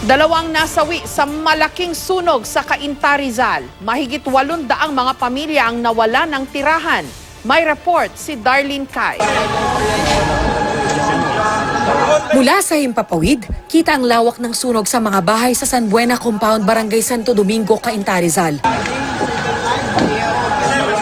Dalawang nasawi sa malaking sunog sa Cainta, Rizal. Mahigit 800 mga pamilya ang nawala ng tirahan. May report si Darlene Kai. Mula sa Himpapawid, kita ang lawak ng sunog sa mga bahay sa San Buena Compound, Barangay Santo Domingo, Cainta, Rizal.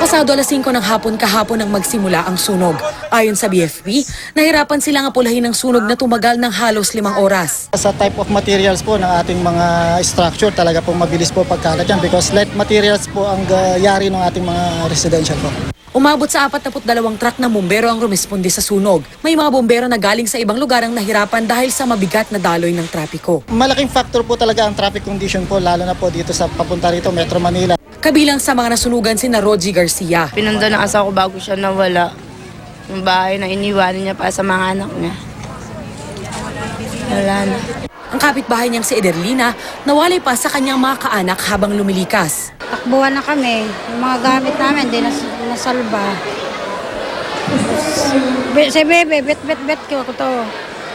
Pasado alas 5 ng hapon kahapon nang magsimula ang sunog. Ayon sa BFP, nahirapan silang apulahin ng sunog na tumagal ng halos 5 oras. Sa type of materials po ng ating mga structure, talaga po mabilis po pagkalat yan because light materials po ang yari ng ating mga residential po. Umabot sa 42 truck na bumbero ang rumisponde sa sunog. May mga bumbero na galing sa ibang lugar ang nahirapan dahil sa mabigat na daloy ng trapiko. Malaking factor po talaga ang traffic condition po, lalo na po dito sa papunta rito, Metro Manila. Kabilang sa mga nasunugan si Roji Garcia. Pinundan ng asawa ko bago siya nawala. Yung bahay na iniwanan niya para sa mga anak niya. Wala na. Ang kapitbahay niyang si Ederlina nawalay pa sa kanyang mga kaanak habang lumilikas. Takbuhan na kami. Yung mga gamit namin, di nasalba. Si Bebe, bet ko to.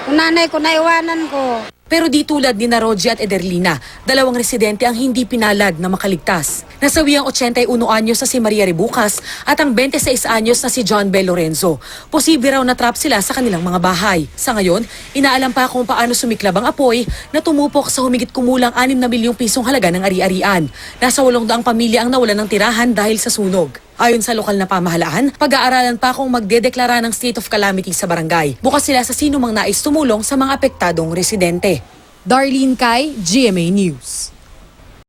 Kung nanay ko, naiwanan ko. Pero di tulad ni Roji at Ederlina, dalawang residente ang hindi pinalad na makaligtas. Nasawi ang 81 anyos na si Maria Rebucas at ang 26 anyos na si John Bel Lorenzo. Posible raw na-trap sila sa kanilang mga bahay. Sa ngayon, inaalam pa kung paano sumiklab ang apoy na tumupok sa humigit kumulang 6 na milyong pisong halaga ng ari-arian. Nasa 800 pamilya ang nawalan ng tirahan dahil sa sunog. Ayon sa lokal na pamahalaan, pag-aaralan pa kung magdedeklara ng state of calamity sa barangay. Bukas sila sa sino mang nais tumulong sa mga apektadong residente. Darlene Kai, GMA News.